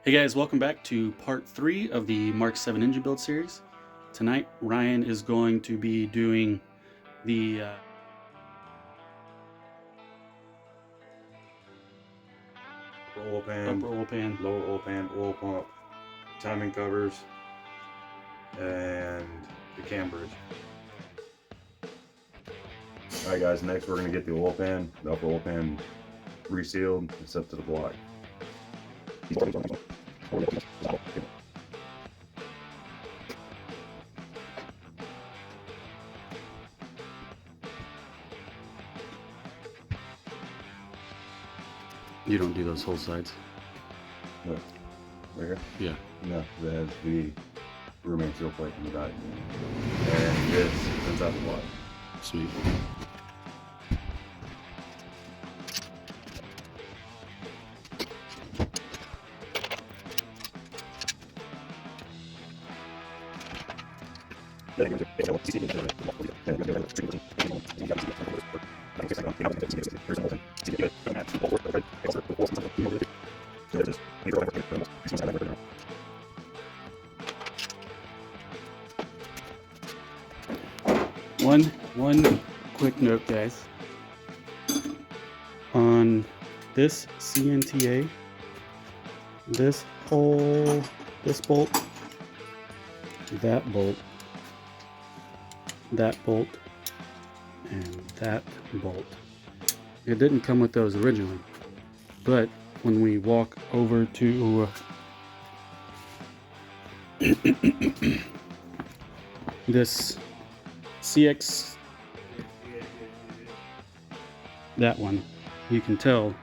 Hey guys, welcome back to part 3 of the Mark 7 engine build series. Tonight, Ryan is going to be doing the oil pan, upper oil pan, lower oil pan, oil pump, timing covers, and the cam bridge. Alright guys, next we're going to get the oil pan, the upper oil pan resealed and set to the block. You don't do those whole sides? What? Right here? Yeah. No, that's the roommate seal plate in the back. And this comes out the block. Sweet. One quick note, guys. On this CNTA, this bolt, that bolt, and that bolt. It didn't come with those originally, but when we walk over to this CX, that one, you can tell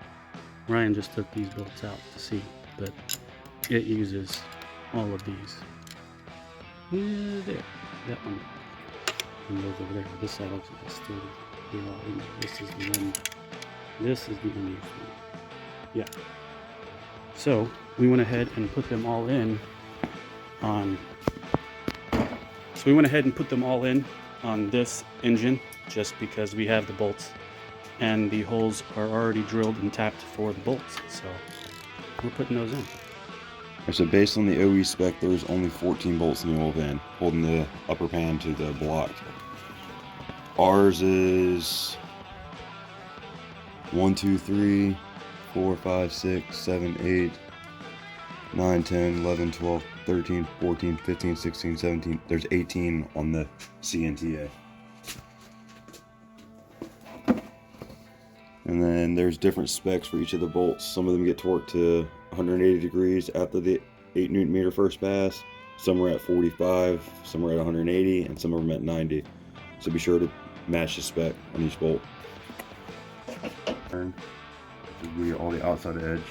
Ryan just took these bolts out to see, but it uses all of these. There, that one, and those over there. This side looks like it's still in. This is the one. This is the unused one. Yeah. So we went ahead and put them all in on. So we went ahead and put them all in on this engine, just because we have the bolts and the holes are already drilled and tapped for the bolts. So we're putting those in. So based on the OE spec, there's only 14 bolts in the oil pan, holding the upper pan to the block. Ours is 1, 2, 3, 4, 5, 6, 7, 8, 9, 10, 11, 12, 13, 14, 15, 16, 17. There's 18 on the CNTA. And then there's different specs for each of the bolts. Some of them get torqued to 180 degrees after the 8 Newton meter first pass. Some are at 45, some are at 180, and some of them at 90. So be sure to match the spec on each bolt. Turn. This will be all the outside edge.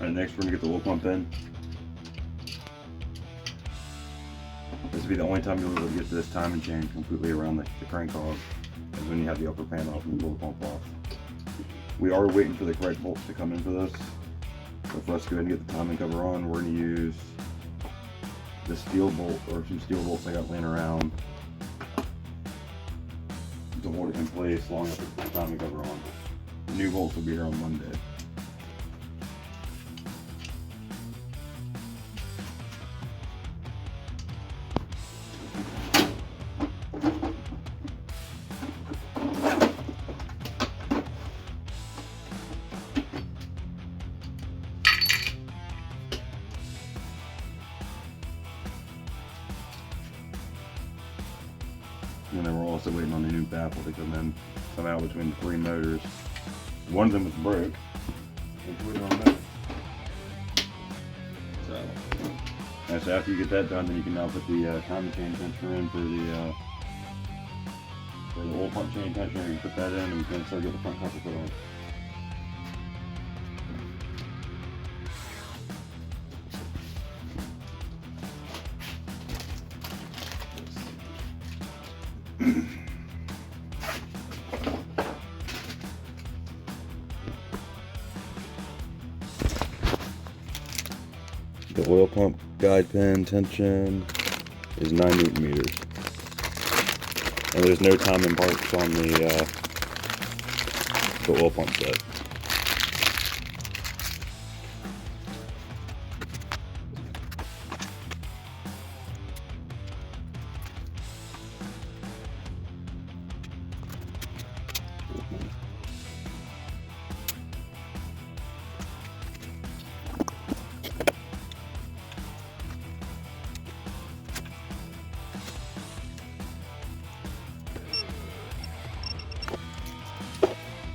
Alright, next we're going to get the oil pump in. This will be the only time you'll be able to get to this timing chain completely around the crank hog, is when you have the upper pan off and the oil pump off. We are waiting for the correct bolts to come in for this. So for us to go ahead and get the timing cover on, we're going to use the steel bolt, or some steel bolts I got laying around, to hold it in place long enough to put the timing cover on. The new bolts will be here on Monday. And then we're also waiting on the new baffle to come out between the 3 motors. One of them was broke. So after you get that done, then you can now put the timing chain tensioner in for the oil pump chain tensioner. You can put that in, and we can start getting the front cover put on. The oil pump guide pin tension is 9 Newton meters. And there's no timing parts on the oil pump set.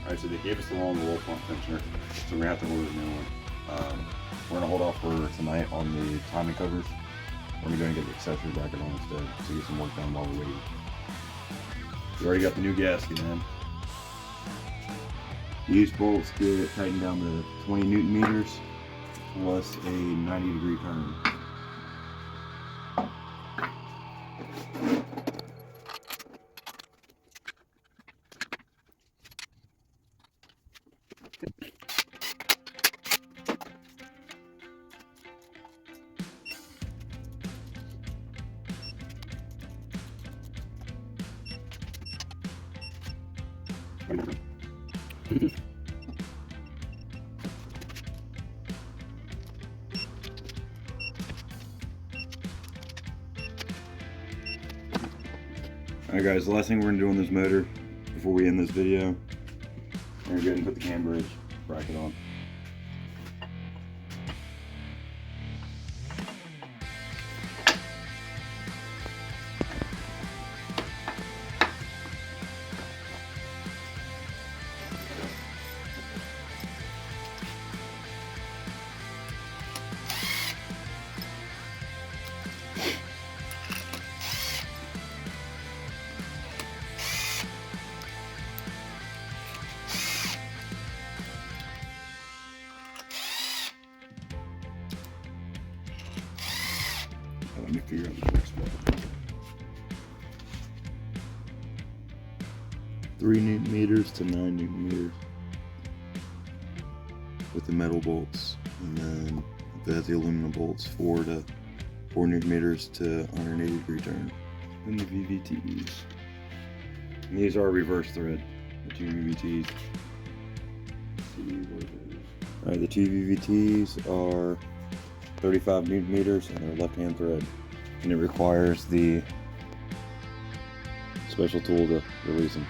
Alright, so they gave us the wrong oil pump tensioner, so we're gonna have to order a new one. We're gonna hold off for tonight on the timing covers. We're gonna go and get the accessory bracket on instead to get some work done while we're waiting. We already got the new gasket in. These bolts get tightened down to 20 Newton meters plus a 90-degree turn. Alright guys, the last thing we're going to do on this motor before we end this video, we're going to go ahead and put the cam bridge bracket on. Let me figure out the correct spot. 3 Newton meters to 9 Newton meters with the metal bolts, and then the aluminum bolts 4 Newton meters to 180-degree turn. And the VVTs. And these are reverse thread, the 2 VVTs. Alright, the 2 VVTs are 35 Newton meters and they're left-hand thread. And it requires the special tool to release them.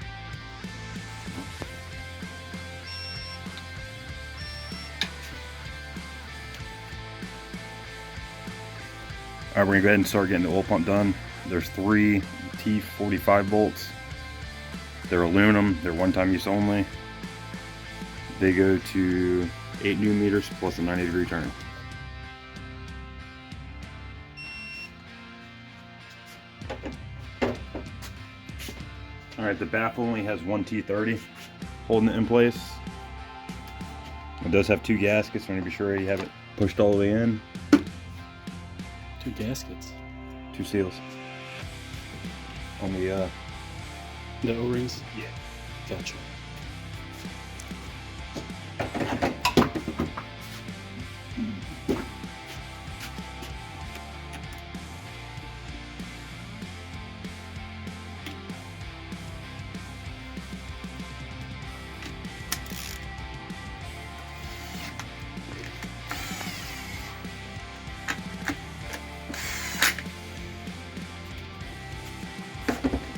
Alright, we're going to go ahead and start getting the oil pump done. There's 3 T45 bolts. They're aluminum, they're one-time use only. They go to 8 Newton meters plus a 90-degree turn. Alright, the baffle only has 1 T30 holding it in place. It does have 2 gaskets, so you want to be sure you have it pushed all the way in. 2 gaskets. 2 seals. On the O-rings? Yeah. Gotcha.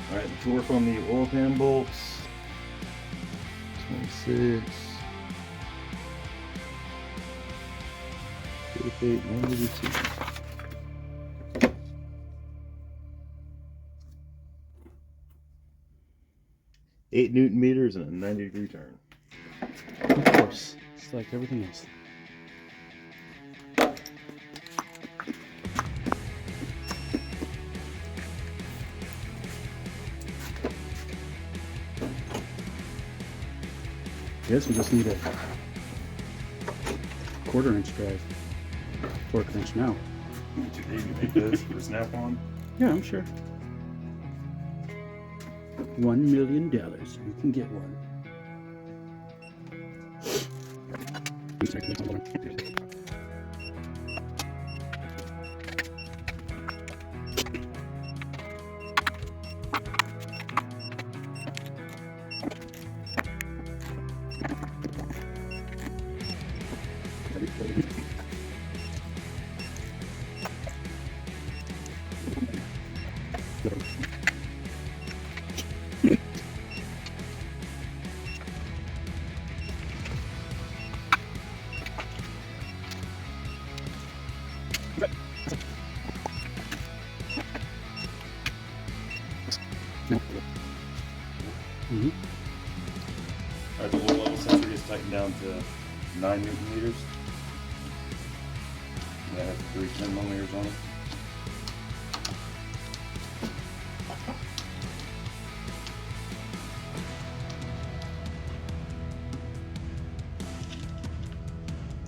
Alright, the torque on the oil pan bolts, 26, 38, 182. Eight Newton meters and a 90-degree turn. Of course. It's like everything else. I guess we just need a 1/4-inch drive. 1/4 inch now. Too big to make this for snap-on. Yeah, I'm sure. $1 million. You can get one. Mm-hmm. Alright, the low level sensor is tightened down to 9 Newton meters. That has 3 10 millimeters on it.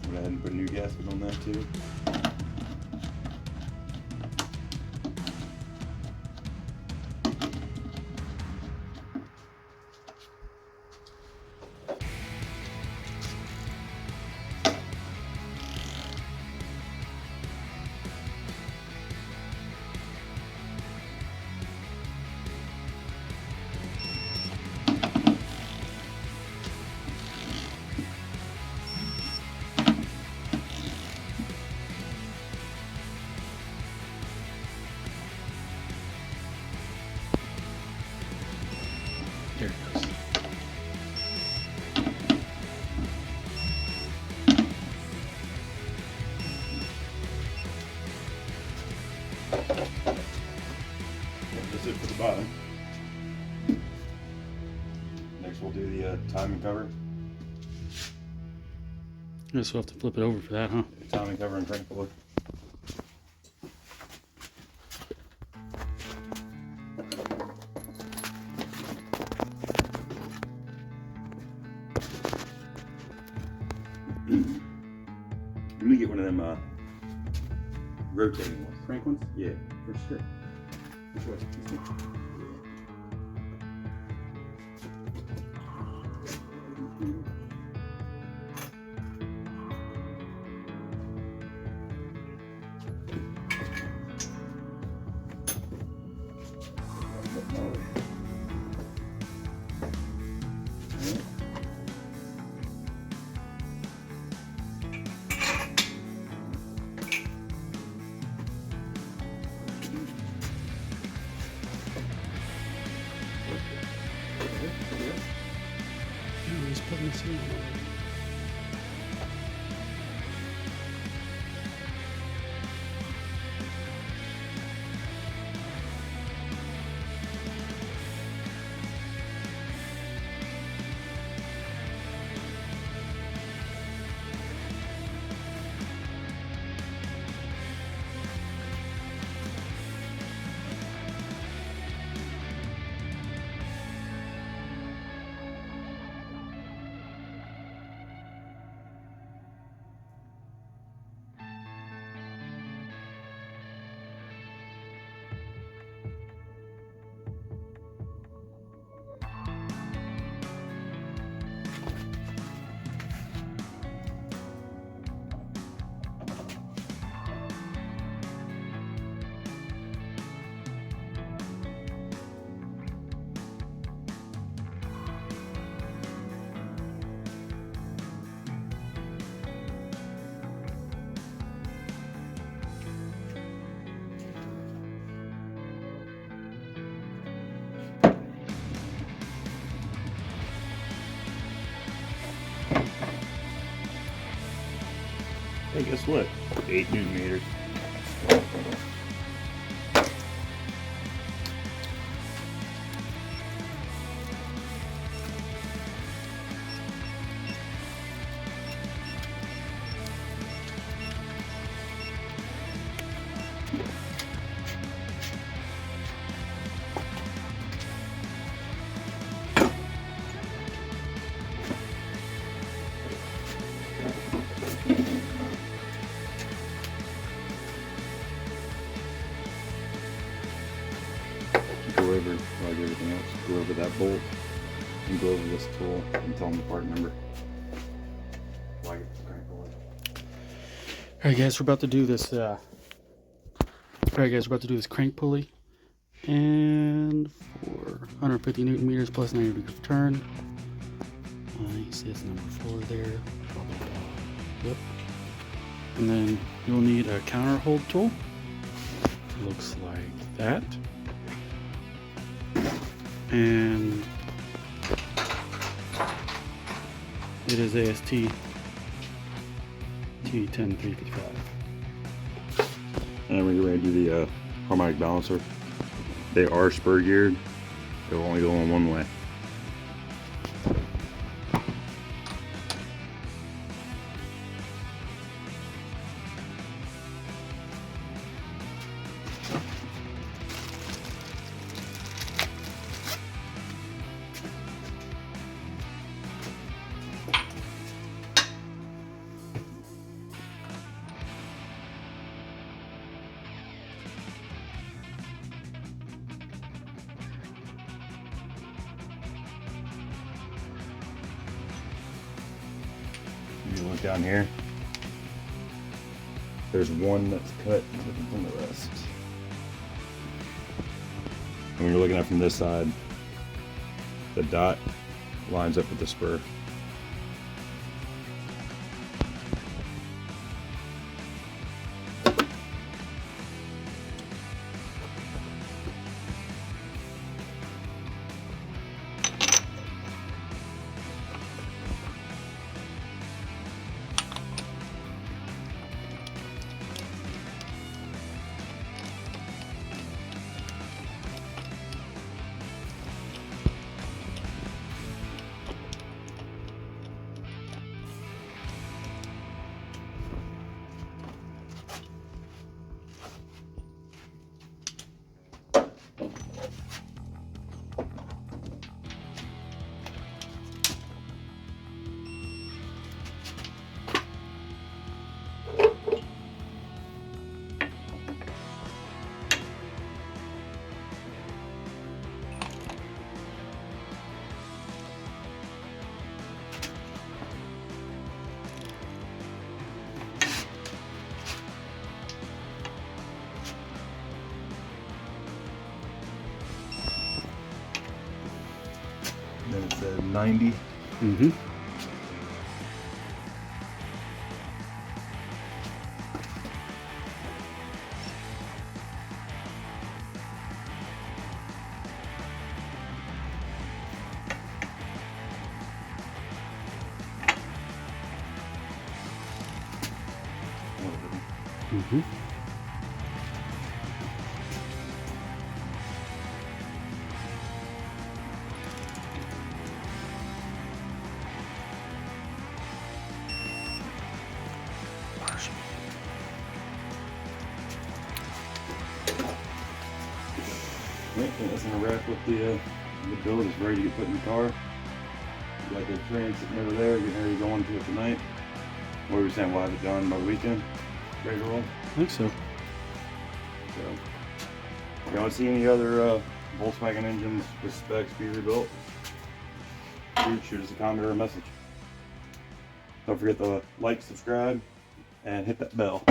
Go ahead and put a new gasket on that too. There it goes. That's it for the bottom. Next we'll do the timing cover. Guess we'll have to flip it over for that, huh? Timing cover and crank puller. I'm gonna get one of them rotating ones. Crank ones? Yeah. For sure. Which way? This way? He's putting this in. Hey, guess what? 8 Newton meters. do everything else. Go over that bolt and go over this tool and tell them the part number. Like it's crank pulley. Alright guys, we're about to do this crank pulley, and for 150 Newton meters plus 90 degrees of turn. You see it's number 4 there. Blah, blah, blah. Yep. And then you'll need a counter hold tool. Looks like that. And it is AST T10355. And we're ready to do the harmonic balancer. They are spur geared. They'll only go in one way. You look down here, there's one that's cut different from the rest. And when you're looking at it from this side, the dot lines up with the spur. Then it said 90. Mm-hmm. Mm-hmm. Right, that's gonna wrap up the build. It's ready to get put in the car. You got the train sitting over there, getting ready to go into it tonight. What were we saying? We'll have it done by the weekend. Ready to roll. I think so. So, if you want to see any other Volkswagen engines with specs be rebuilt, shoot us a comment or a message. Don't forget to like, subscribe, and hit that bell.